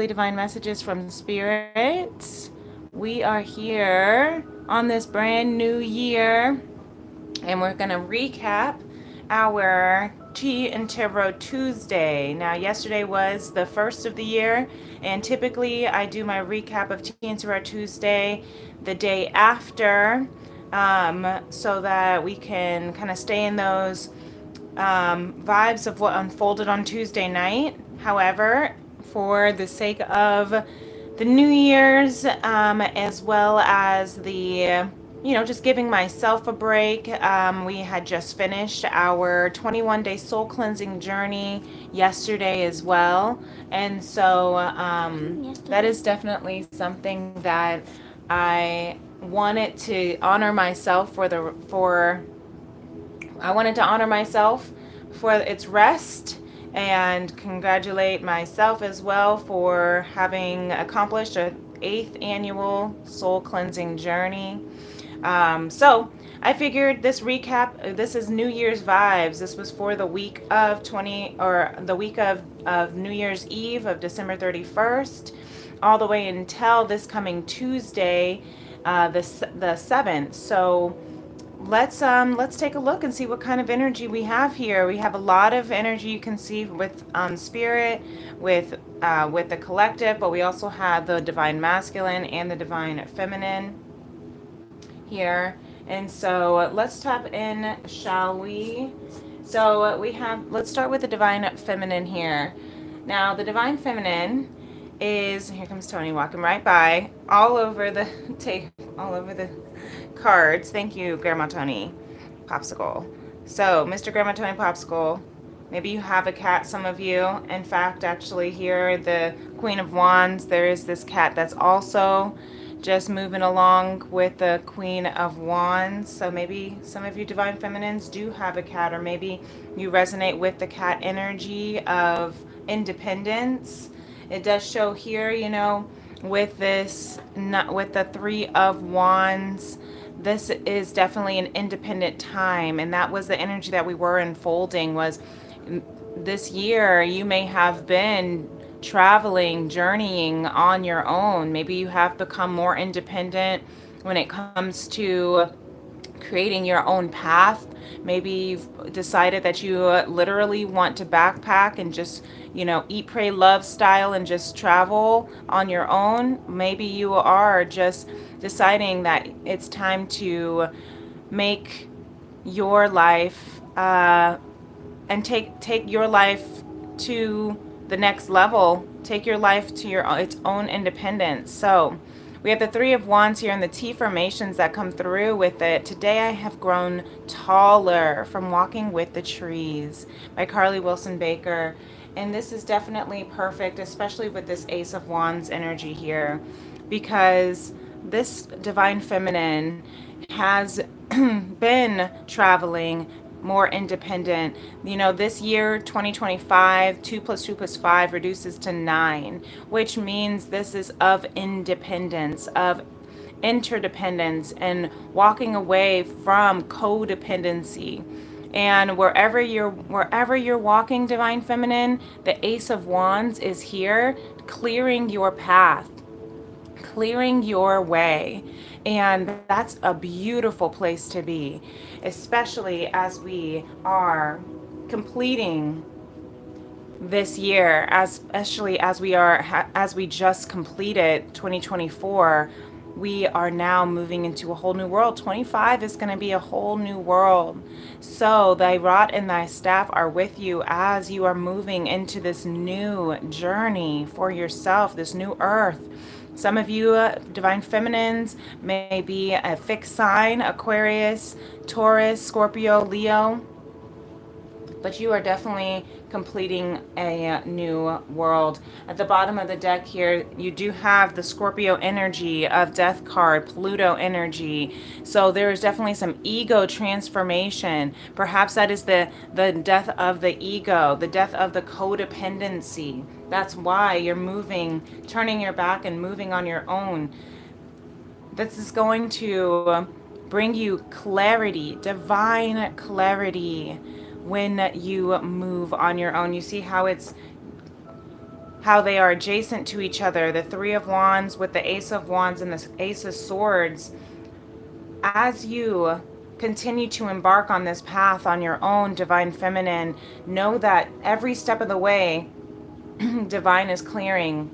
divine messages from Spirit. We are here on this brand new year, and we're going to recap our Tea and Tarot Tuesday. Now, yesterday was the first of the year, and typically I do my recap of Tea and Tarot Tuesday the day after, so that we can kind of stay in those vibes of what unfolded on Tuesday night. However, for the sake of the New Year's, as well as the, just giving myself a break, we had just finished our 21-day soul cleansing journey yesterday as well. And so that is definitely something that I wanted to honor myself for I wanted to honor myself for its rest and congratulate myself as well for having accomplished an 8th annual soul cleansing journey. So I figured this recap, this is New Year's vibes. This was for the week of New Year's Eve of December 31st, all the way until this coming Tuesday, the 7th. So let's take a look and see what kind of energy we have here. We have a lot of energy, you can see, with Spirit, with the collective, but we also have the divine masculine and the divine feminine here. And so let's tap in, shall we? So let's start with the divine feminine here. Now the divine feminine is, here comes Tony walking right by, all over the tape, all over the cards. Thank you, Grandma Tony Popsicle. So, Mr. Grandma Tony Popsicle, maybe you have a cat, some of you. In fact, actually here, the Queen of Wands, there is this cat that's also just moving along with the Queen of Wands. So maybe some of you divine feminines do have a cat, or maybe you resonate with the cat energy of independence. It does show here, with this, not with the Three of Wands, this is definitely an independent time, and that was the energy that we were unfolding. Was this year you may have been traveling, journeying on your own. Maybe you have become more independent when it comes to creating your own path. Maybe you've decided that you literally want to backpack and just, eat, pray, love style and just travel on your own. Maybe you are just deciding that it's time to make your life and take your life to the next level. Take your life to its own independence. So we have the Three of Wands here and the T formations that come through with it. Today I have grown taller from walking with the trees by Carly Wilson Baker. And this is definitely perfect, especially with this Ace of Wands energy here, because this divine feminine has been traveling more independent. This year, 2025, 2 plus 2 plus 5 reduces to 9, which means this is of independence, of interdependence, and walking away from codependency. And wherever you're walking, divine feminine, the Ace of Wands is here, clearing your path, clearing your way. And that's a beautiful place to be, especially as we are completing this year, especially as we just completed 2024. We are now moving into a whole new world. 25 is going to be a whole new world. So thy rod and thy staff are with you as you are moving into this new journey for yourself, this new earth. Some of you divine feminines may be a fixed sign, Aquarius, Taurus, Scorpio, Leo, but you are definitely completing a new world. At the bottom of the deck here, you do have the Scorpio energy of Death card, Pluto energy. So there is definitely some ego transformation. Perhaps that is the death of the ego, the death of the codependency. That's why you're moving, turning your back and moving on your own. This is going to bring you clarity, divine clarity when you move on your own. You see how how they are adjacent to each other, the Three of Wands with the Ace of Wands and the Ace of Swords. As you continue to embark on this path on your own, Divine Feminine, know that every step of the way, Divine is clearing.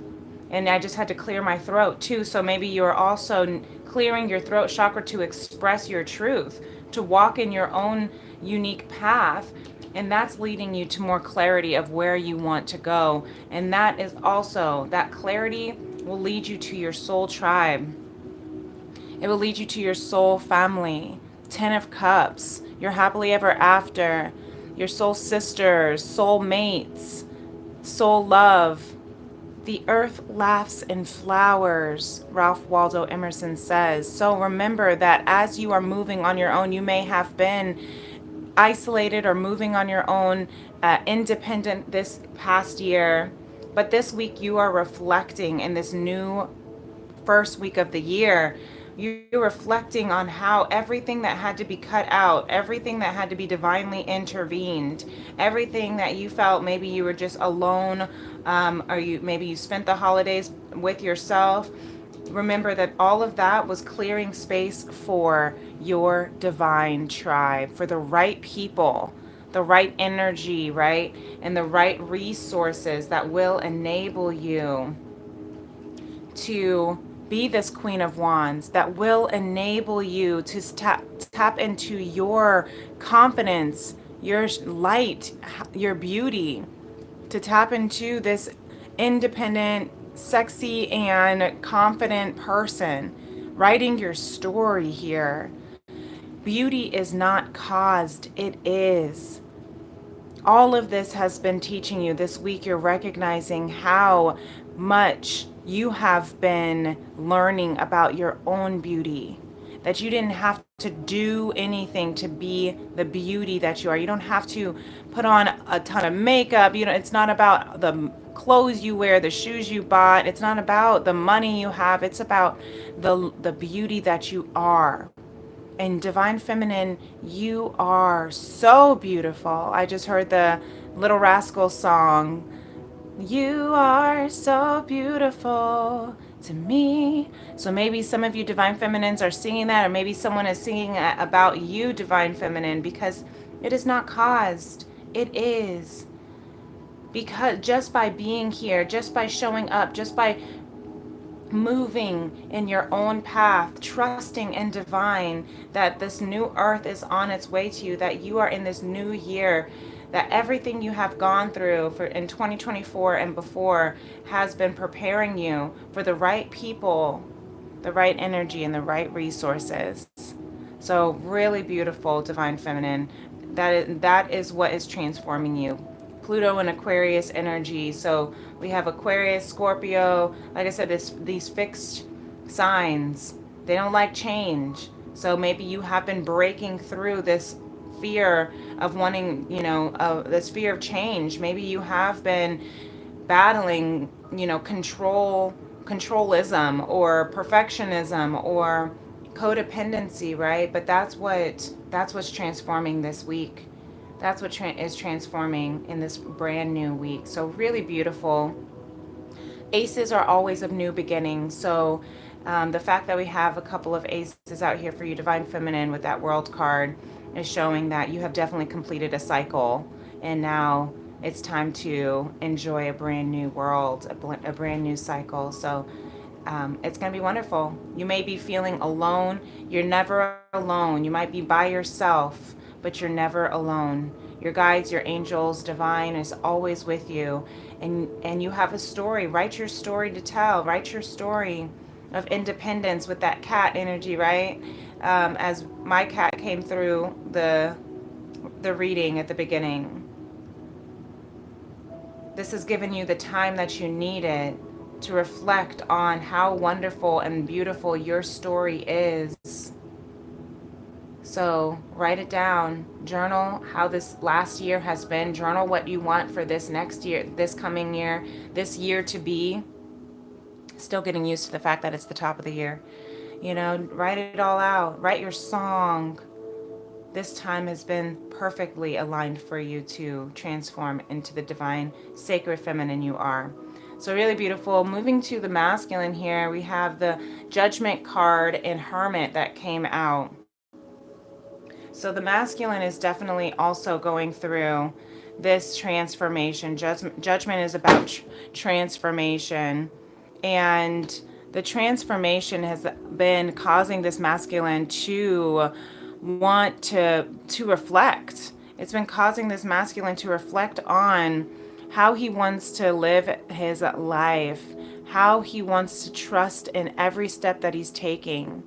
And I just had to clear my throat too. So maybe you're also clearing your throat chakra to express your truth, to walk in your own unique path. And that's leading you to more clarity of where you want to go. And that is also, that clarity will lead you to your soul tribe. It will lead you to your soul family. Ten of Cups, your happily ever after, your soul sisters, soul mates, soul love. The earth laughs and flowers, Ralph Waldo Emerson says. So remember that as you are moving on your own, you may have been isolated or moving on your own, independent this past year. But this week you are reflecting in this new first week of the year. You're reflecting on how everything that had to be cut out, everything that had to be divinely intervened, everything that you felt maybe you were just alone, or maybe you spent the holidays with yourself. Remember that all of that was clearing space for your divine tribe, for the right people, the right energy, right? And the right resources that will enable you to be this Queen of Wands, that will enable you to tap into your confidence, your light, your beauty, to tap into this independent, sexy, and confident person. Writing your story here. Beauty is not caused, it is. All of this has been teaching you this week. You're recognizing how much you have been learning about your own beauty, that you didn't have to do anything to be the beauty that you are. You don't have to put on a ton of makeup. You know, it's not about the clothes you wear, the shoes you bought. It's not about the money you have. It's about the beauty that you are. And Divine Feminine, you are so beautiful. I just heard the Little Rascal song. You are so beautiful to me. So maybe some of you Divine Feminines are singing that, or maybe someone is singing about you, Divine Feminine, because it is not caused. It is. Because just by being here, just by showing up, just by moving in your own path, trusting in divine, that this new earth is on its way to you, that you are in this new year, that everything you have gone through for in 2024 and before has been preparing you for the right people, the right energy, and the right resources. So really beautiful, Divine Feminine. That is what is transforming you. Pluto and Aquarius energy. So we have Aquarius, Scorpio. Like I said, these fixed signs. They don't like change. So maybe you have been breaking through this fear of wanting, this fear of change. Maybe you have been battling, controlism or perfectionism or codependency, right? But that's what's transforming this week. That's what is transforming in this brand new week. So really beautiful. Aces are always of new beginnings. So the fact that we have a couple of aces out here for you, Divine Feminine, with that World card is showing that you have definitely completed a cycle. And now it's time to enjoy a brand new world, a brand new cycle. So it's going to be wonderful. You may be feeling alone. You're never alone. You might be by yourself, but you're never alone. Your guides, your angels, divine is always with you. And you have a story. Write your story to tell. Write your story of independence with that cat energy, right? As my cat came through the reading at the beginning. This has given you the time that you needed to reflect on how wonderful and beautiful your story is. So write it down. Journal how this last year has been. Journal what you want for this next year, this coming year, this year to be. Still getting used to the fact that it's the top of the year. Write it all out. Write your song. This time has been perfectly aligned for you to transform into the divine, sacred feminine you are. So really beautiful. Moving to the masculine here, we have the Judgment card and Hermit that came out. So the masculine is definitely also going through this transformation. Judgment is about transformation. And the transformation has been causing this masculine to want to reflect. It's been causing this masculine to reflect on how he wants to live his life, how he wants to trust in every step that he's taking.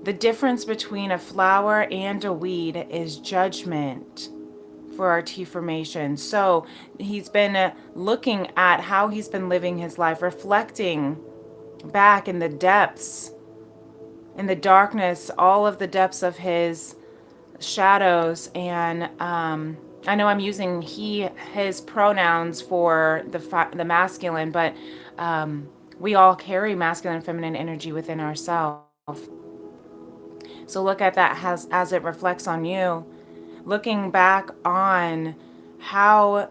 The difference between a flower and a weed is judgment for our T formation. So he's been looking at how he's been living his life, reflecting back in the depths, in the darkness, all of the depths of his shadows. And I know I'm using he, his pronouns for the masculine, but we all carry masculine and feminine energy within ourselves. So look at that as it reflects on you. Looking back on how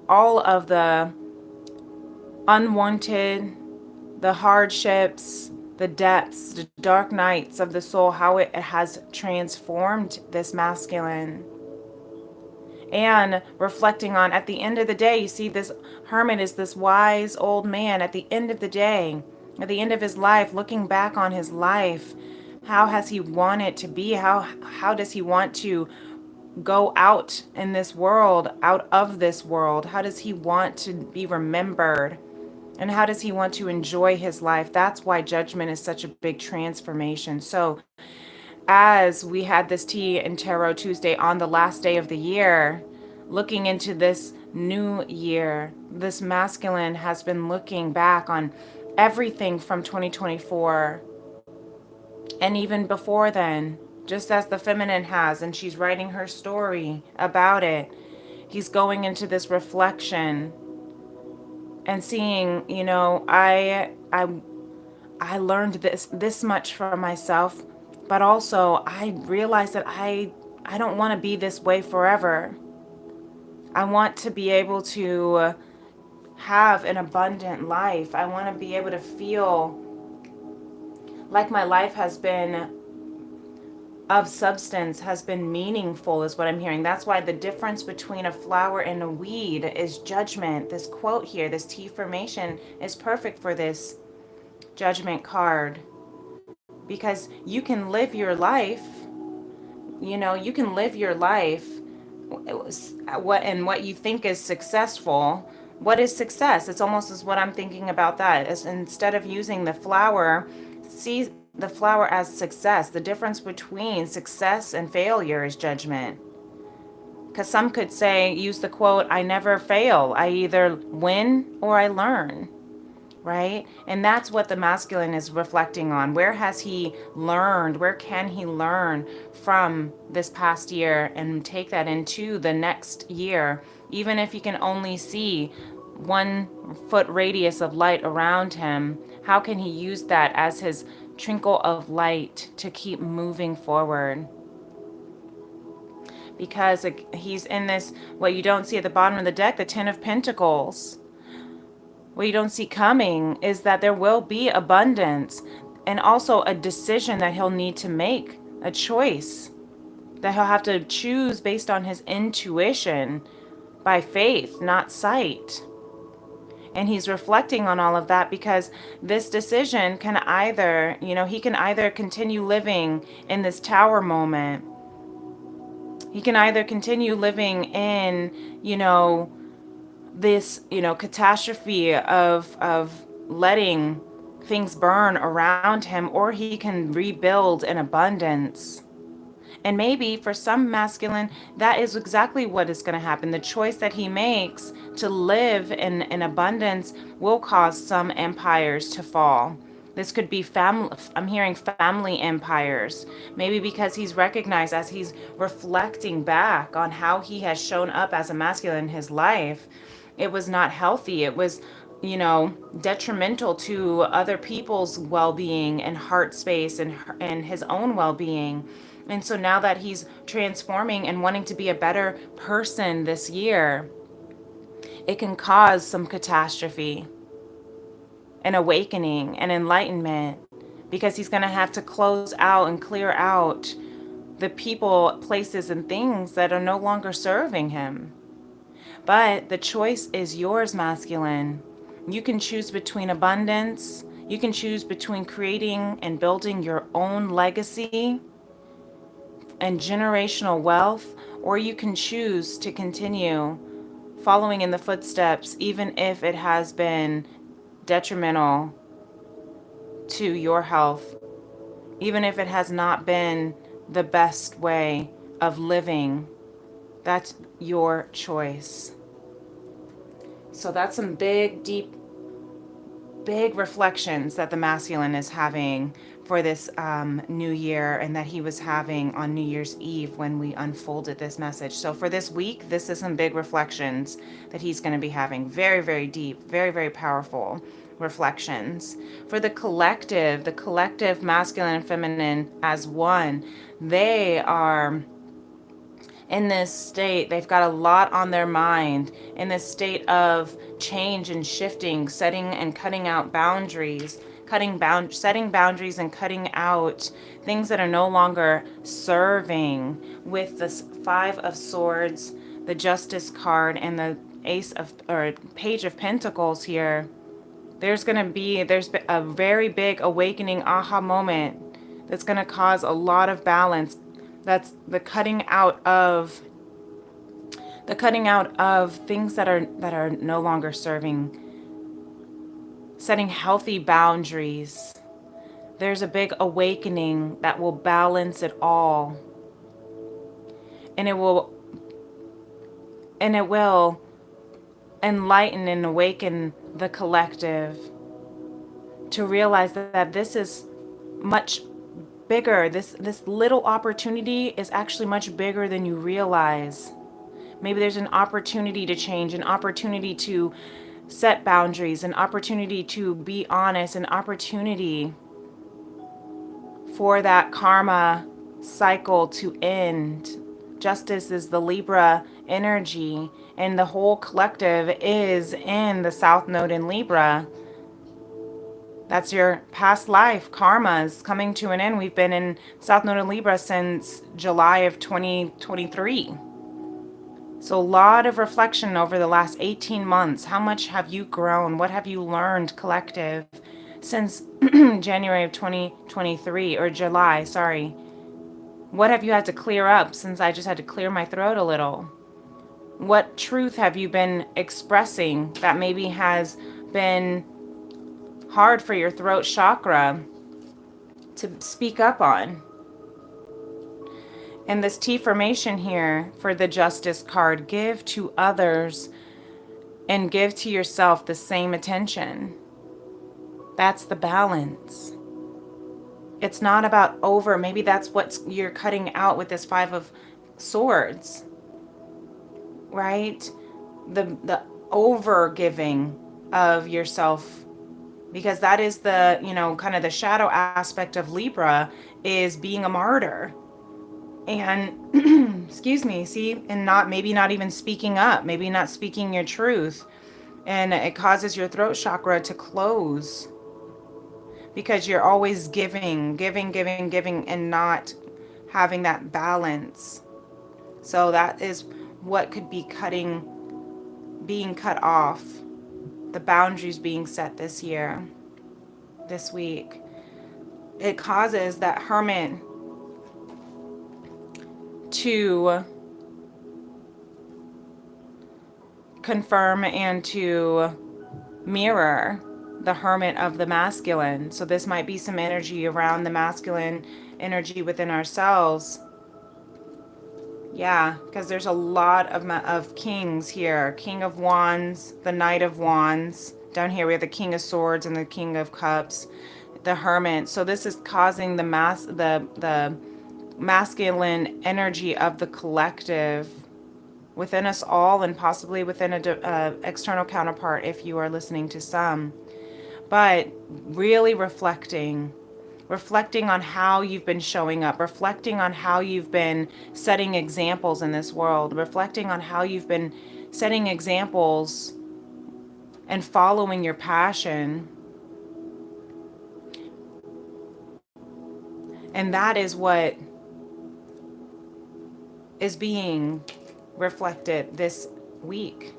all of the unwanted, the hardships, the depths, the dark nights of the soul, how it has transformed this masculine. And reflecting on, at the end of the day, you see this hermit is this wise old man. At the end of the day, at the end of his life, looking back on his life, how has he wanted to be? How does he want to go out in this world, out of this world? How does he want to be remembered? And how does he want to enjoy his life? That's why judgment is such a big transformation. So as we had this Tea and Tarot Tuesday on the last day of the year, looking into this new year, this masculine has been looking back on everything from 2024 and even before then, just as the feminine has, and she's writing her story about it. He's going into this reflection and seeing, you know, I learned this much from myself, but also I realized that I don't want to be this way forever. I want to be able to have an abundant life. I want to be able to feel like my life has been of substance, has been meaningful, is what I'm hearing. That's why the difference between a flower and a weed is judgment. This quote here, this T formation, is perfect for this judgment card, because you can live your life, you know, you can live your life what you think is successful. What is success? It's almost as what I'm thinking about that. As instead of using the flower, see the flower as success. The difference between success and failure is judgment. Because some could say, use the quote, I never fail. I either win or I learn. Right? And that's what the masculine is reflecting on. Where has he learned? Where can he learn from this past year and take that into the next year? Even if he can only see 1 foot radius of light around him, how can he use that as his trickle of light to keep moving forward? Because he's in this, what you don't see at the bottom of the deck, the Ten of Pentacles. What you don't see coming is that there will be abundance, and also a decision that he'll need to make, a choice that he'll have to choose based on his intuition, by faith, not sight. And he's reflecting on all of that because this decision can either, you know, he can either continue living in this tower moment. He can either continue living in, you know, this, you know, catastrophe of letting things burn around him, or he can rebuild in abundance. And maybe for some masculine, that is exactly what is going to happen. The choice that he makes to live in abundance will cause some empires to fall. This could be family, I'm hearing family empires. Maybe because he's recognized, as he's reflecting back on how he has shown up as a masculine in his life, it was not healthy. It was, you know, detrimental to other people's well-being and heart space and his own well-being. And so now that he's transforming and wanting to be a better person this year, it can cause some catastrophe, an awakening, an enlightenment, because he's going to have to close out and clear out the people, places, and things that are no longer serving him. But the choice is yours, masculine. You can choose between abundance. You can choose between creating and building your own legacy and generational wealth, or you can choose to continue following in the footsteps, even if it has been detrimental to your health, even if it has not been the best way of living. That's your choice. So that's some big, deep, big reflections that the masculine is having for this new year, and that he was having on New Year's Eve when we unfolded this message. So for this week, this is some big reflections that he's going to be having. Very, very deep, very, very powerful reflections. For the collective masculine and feminine as one, they are in this state, they've got a lot on their mind, in this state of change and shifting, setting and cutting out boundaries, setting boundaries and cutting out things that are no longer serving. With the Five of Swords, the Justice card, and the Page of Pentacles here, there's a very big awakening aha moment that's going to cause a lot of balance. That's the cutting out of things that are no longer serving. Setting healthy boundaries. There's a big awakening that will balance it all. And it will enlighten and awaken the collective to realize that this is much bigger. This little opportunity is actually much bigger than you realize. Maybe there's an opportunity to change, an opportunity to set boundaries, an opportunity to be honest, an opportunity for that karma cycle to end. Justice is the Libra energy, and the whole collective is in the South Node in Libra. That's your past life. Karma is coming to an end. We've been in South Node in Libra since July of 2023. So a lot of reflection over the last 18 months. How much have you grown? What have you learned, collective, since January of 2023, or July, sorry. What have you had to clear up since I just had to clear my throat a little? What truth have you been expressing that maybe has been hard for your throat chakra to speak up on? And this T formation here for the Justice card, give to others and give to yourself the same attention. That's the balance. It's not about over. Maybe that's what you're cutting out with this Five of Swords, right? The over giving of yourself, because that is the, kind of the shadow aspect of Libra, is being a martyr. And excuse me, see, and maybe not even speaking up, maybe not speaking your truth, and it causes your throat chakra to close because you're always giving, and not having that balance. So that is what could be being cut off, the boundaries being set this week. It causes that Hermit to confirm and to mirror the Hermit of the masculine. So this might be some energy around the masculine energy within ourselves. Yeah, because there's a lot of kings here. King of Wands, the Knight of Wands. Down here we have the King of Swords and the King of Cups, the Hermit. So this is causing the masculine energy of the collective within us all, and possibly within a external counterpart if you are listening to some. But really reflecting on how you've been showing up, reflecting on how you've been setting examples in this world, reflecting on how you've been setting examples and following your passion. And that is what is being reflected this week.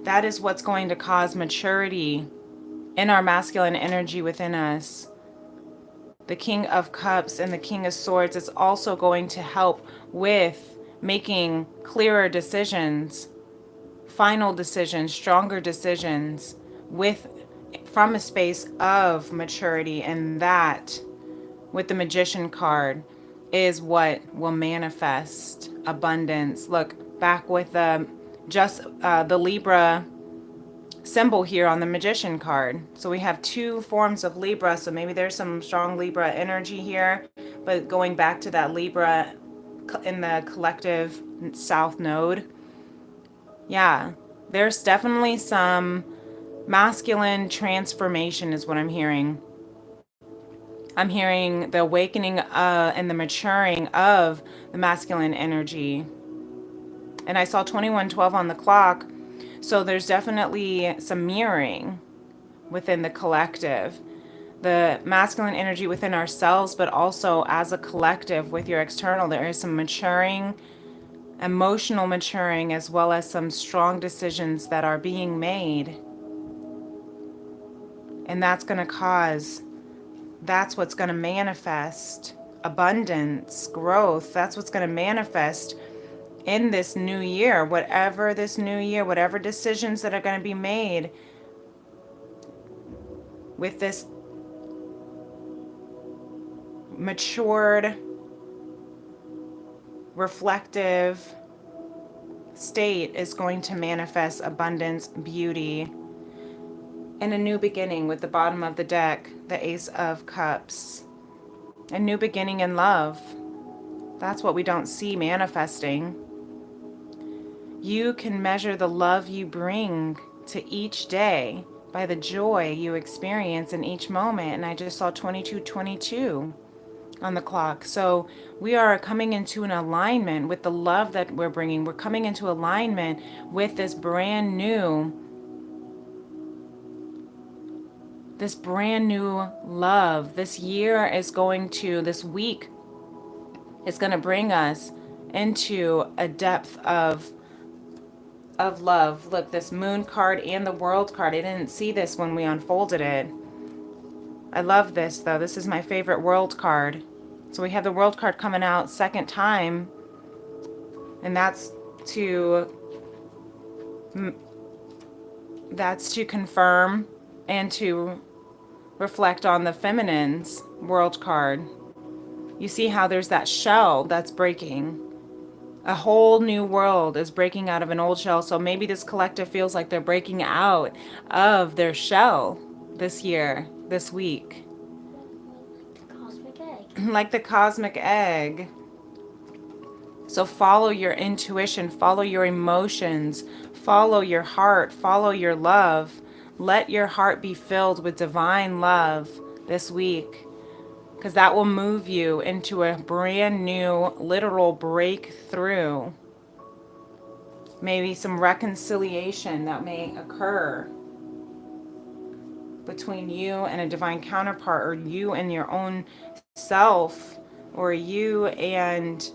That is what's going to cause maturity in our masculine energy within us. The King of Cups and the King of Swords is also going to help with making clearer decisions, final decisions, stronger decisions from a space of maturity. And that, with the Magician card, is what will manifest abundance. Look, back with the Libra symbol here on the Magician card. So we have two forms of Libra, so maybe there's some strong Libra energy here, but going back to that Libra in the collective South Node, yeah, there's definitely some masculine transformation is what I'm hearing. I'm hearing the awakening and the maturing of the masculine energy. And I saw 2112 on the clock. So there's definitely some mirroring within the collective. The masculine energy within ourselves, but also as a collective with your external. There is some maturing, emotional maturing, as well as some strong decisions that are being made. And that's going to cause, that's what's going to manifest abundance, growth. That's what's going to manifest in this new year, whatever decisions that are going to be made with this matured, reflective state is going to manifest abundance, beauty, and a new beginning with the bottom of the deck, the Ace of Cups. A new beginning in love. That's what we don't see manifesting. You can measure the love you bring to each day by the joy you experience in each moment. And I just saw 2222 on the clock. So we are coming into an alignment with the love that we're bringing. We're coming into alignment with this brand new love. This week is going to bring us into a depth of love. Look, this Moon card and the World card. I didn't see this when we unfolded it. I love this though. This is my favorite World card. So we have the World card coming out second time, and that's to confirm and to reflect on the Feminine's World card. You see how there's that shell that's breaking. A whole new world is breaking out of an old shell. So maybe this collective feels like they're breaking out of their shell this year, this week. Cosmic egg. Like the cosmic egg. So follow your intuition, follow your emotions, follow your heart, follow your love. Let your heart be filled with divine love this week, because that will move you into a brand new literal breakthrough. Maybe some reconciliation that may occur between you and a divine counterpart, or you and your own self, or you and,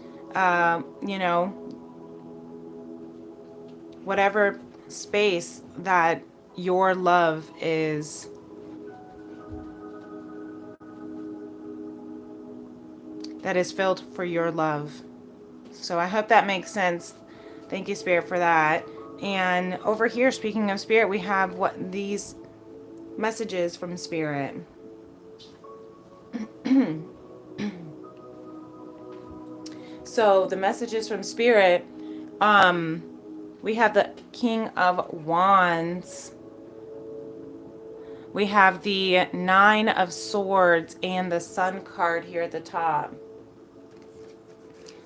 whatever space that your love is. That is filled for your love. So I hope that makes sense. Thank you, Spirit, for that. And over here, speaking of Spirit, we have these messages from Spirit. So the messages from Spirit, we have the King of Wands. We have the Nine of Swords and the Sun card here at the top.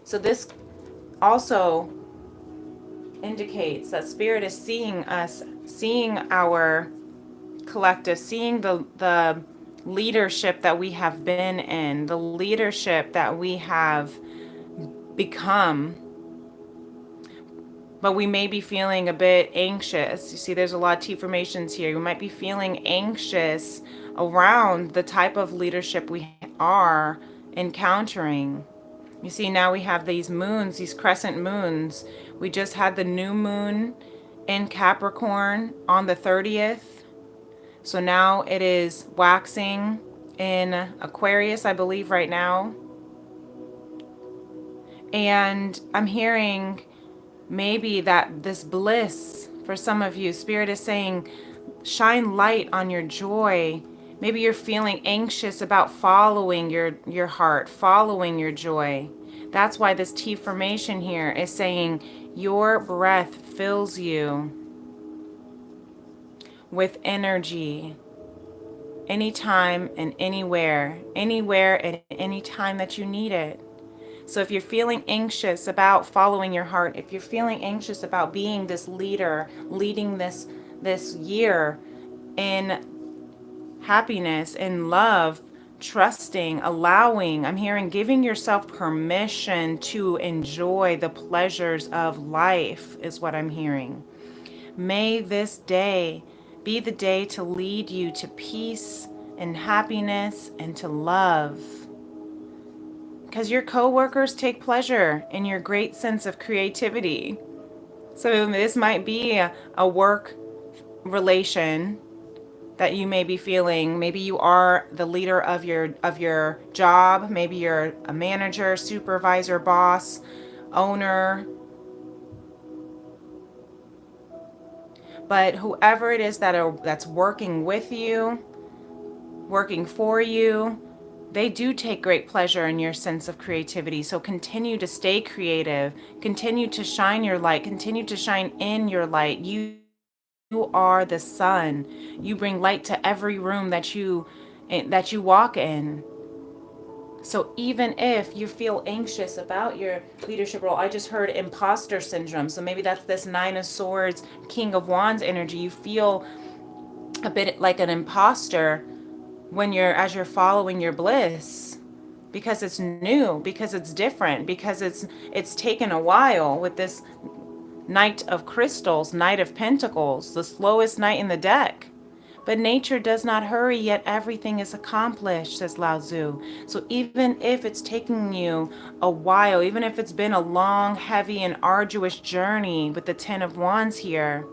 So this also indicates that Spirit is seeing us, seeing our collective, seeing the leadership that we have been in, the leadership that we have become. but we may be feeling a bit anxious. You see, there's a lot of T formations here. We might be feeling anxious around the type of leadership we are encountering. You see, now we have these moons, these crescent moons. We just had the new moon in Capricorn on the 30th. So now it is waxing in Aquarius, I believe, right now. And I'm hearing maybe that this bliss for some of you, Spirit is saying, shine light on your joy. Maybe you're feeling anxious about following your heart, following your joy. That's why this T formation here is saying your breath fills you with energy anytime and anywhere and any time that you need it. So if you're feeling anxious about following your heart, if you're feeling anxious about being this leader, leading this year in happiness, in love, trusting, allowing, I'm hearing giving yourself permission to enjoy the pleasures of life is what I'm hearing. May this day be the day to lead you to peace and happiness and to love. Because your coworkers take pleasure in your great sense of creativity. So this might be a work relation that you may be feeling. Maybe you are the leader of your job. Maybe you're a manager, supervisor, boss, owner. But whoever it is that's working with you, working for you, they do take great pleasure in your sense of creativity. So continue to stay creative, continue to shine your light, continue to shine in your light. You are the sun. You bring light to every room that you walk in. So even if you feel anxious about your leadership role, I just heard imposter syndrome. So maybe that's this Nine of Swords, King of Wands energy. You feel a bit like an imposter when as you're following your bliss, because it's new, because it's different, because it's taken a while with this Knight of Crystals, Knight of Pentacles, the slowest knight in the deck. But nature does not hurry, yet everything is accomplished, says Lao Tzu. So even if it's taking you a while, even if it's been a long, heavy, and arduous journey with the Ten of Wands here,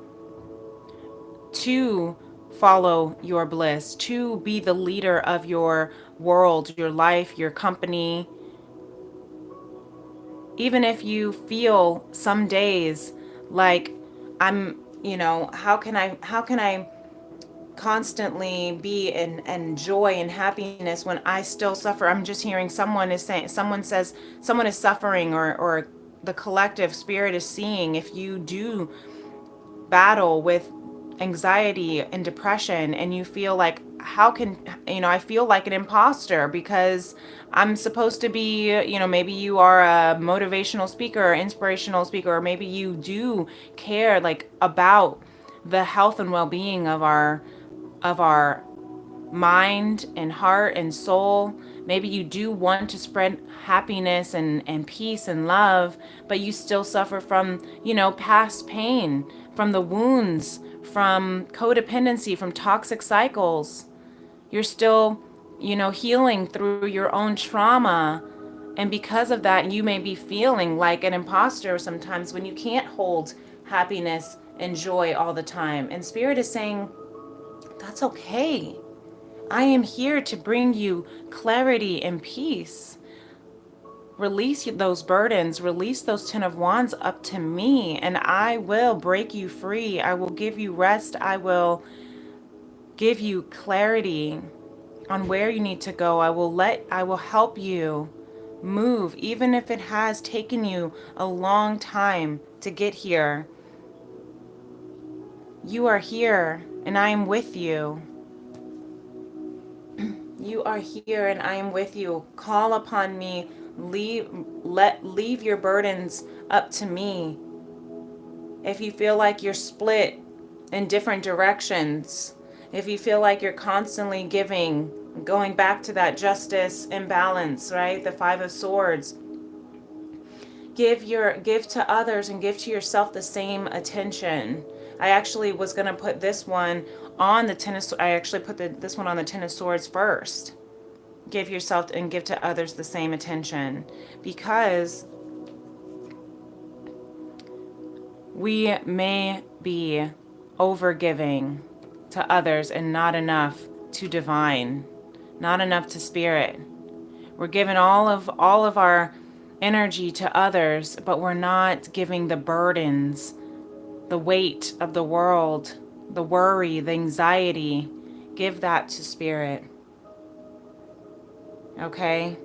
to follow your bliss, to be the leader of your world, your life, your company. Even if you feel some days like how can I constantly be in joy and happiness when I still suffer? I'm just hearing someone says someone is suffering, or the collective spirit is seeing if you do battle with anxiety and depression and you feel like, how can I feel like an imposter because I'm supposed to be, maybe you are a motivational speaker or inspirational speaker, or maybe you do care like about the health and well-being of our mind and heart and soul. Maybe you do want to spread happiness and peace and love, but you still suffer from, past pain, from the wounds, from codependency, from toxic cycles. You're still, healing through your own trauma. And because of that, you may be feeling like an imposter sometimes when you can't hold happiness and joy all the time. And Spirit is saying, that's okay. I am here to bring you clarity and peace. Release those burdens, release those Ten of Wands up to me, and I will break you free. I will give you rest. I will give you clarity on where you need to go. I will help you move, even if it has taken you a long time to get here. You are here, and I am with you. You are here and I am with you. Call upon me. Leave your burdens up to me. If you feel like you're split in different directions, if you feel like you're constantly giving, going back to that justice imbalance, right? The Five of Swords. give to others and give to yourself the same attention. I actually was going to put this one on the I actually put this one on the Ten of Swords first. Give yourself and give to others the same attention, because we may be overgiving to others and not enough to divine, not enough to spirit. We're giving all of our energy to others, but we're not giving the burdens, the weight of the world, the worry, the anxiety. Give that to spirit. Okay?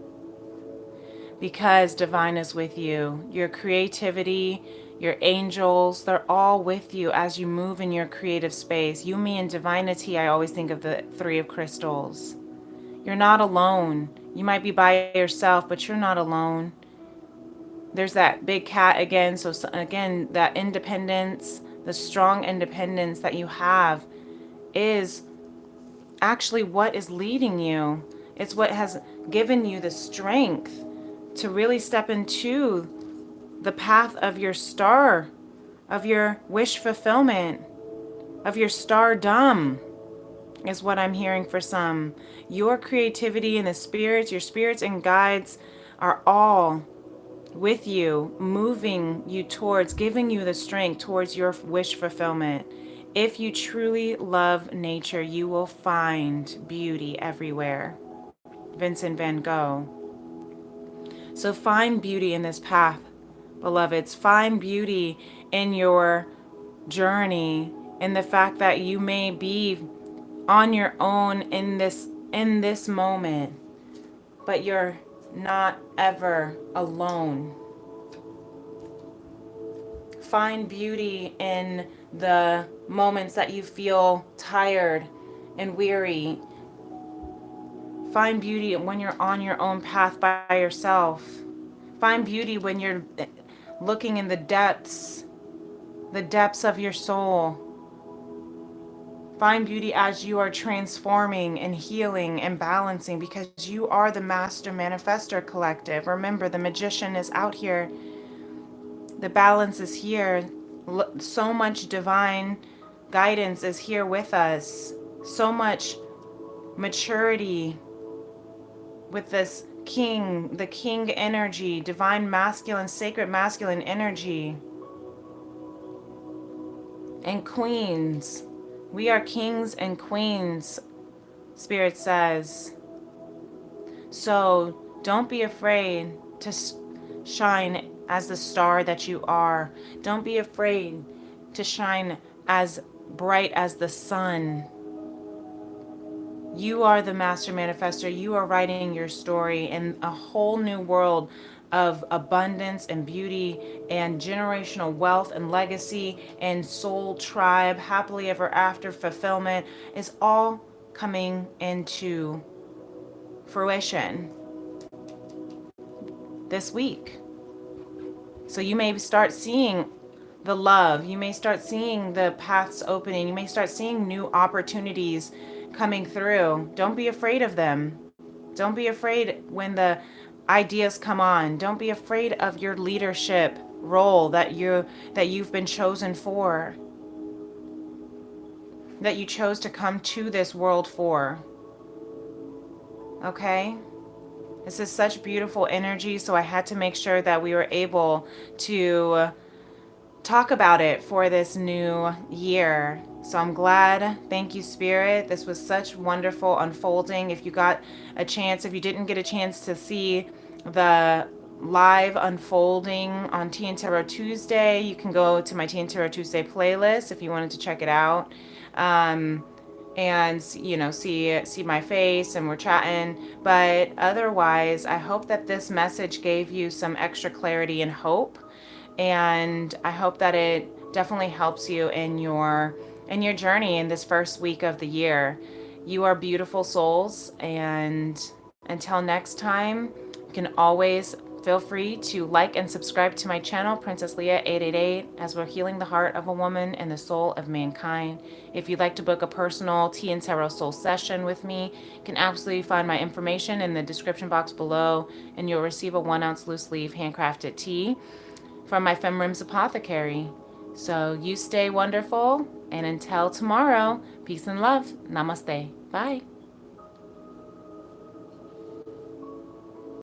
Because divine is with you. Your creativity, your angels, they're all with you as you move in your creative space. You, me, and divinity, I always think of the Three of Crystals. You're not alone. You might be by yourself, but you're not alone. There's that big cat again. So again, that independence, the strong independence that you have is actually what is leading you. It's what has given you the strength to really step into the path of your star, of your wish fulfillment, of your stardom, is what I'm hearing for some. Your creativity and the spirits, your spirits and guides are all with you, moving you towards, giving you the strength towards your wish fulfillment. If you truly love nature, you will find beauty everywhere. Vincent van Gogh. So find beauty in this path, beloveds. Find beauty in your journey, in the fact that you may be on your own in this moment, but you're not ever alone. Find beauty in the moments that you feel tired and weary. Find beauty when you're on your own path by yourself. Find beauty when you're looking in the depths of your soul. Find beauty as you are transforming and healing and balancing, because you are the Master Manifestor Collective. Remember, the Magician is out here. The balance is here. So much divine guidance is here with us. So much maturity with this king, the king energy, divine masculine, sacred masculine energy. And queens. We are kings and queens, Spirit says. So don't be afraid to shine as the star that you are. Don't be afraid to shine as bright as the sun. You are the Master Manifestor. You are writing your story in a whole new world of abundance and beauty and generational wealth and legacy and soul tribe, happily ever after fulfillment is all coming into fruition this week. So you may start seeing the love. You may start seeing the paths opening. You may start seeing new opportunities coming through. Don't be afraid of them. Don't be afraid when the ideas come on. Don't be afraid of your leadership role that you've been chosen for, that you chose to come to this world for. Okay? This is such beautiful energy, so I had to make sure that we were able to talk about it for this new year. So I'm glad. Thank you, Spirit. This was such wonderful unfolding. If you got a chance, if you didn't get a chance to see the live unfolding on Tea and Tarot Tuesday, you can go to my Tea and Tarot Tuesday playlist if you wanted to check it out. And see my face and we're chatting. But otherwise, I hope that this message gave you some extra clarity and hope. And I hope that it definitely helps you in your journey in this first week of the year. You are beautiful souls, and until next time, you can always feel free to like and subscribe to my channel, Princess Leah 888, as we're healing the heart of a woman and the soul of mankind. If you'd like to book a personal Tea and Tarot soul session with me, you can absolutely find my information in the description box below, and you'll receive a 1 ounce loose leaf handcrafted tea. from my FemRems Apothecary. So you stay wonderful, and until tomorrow, peace and love. Namaste. Bye.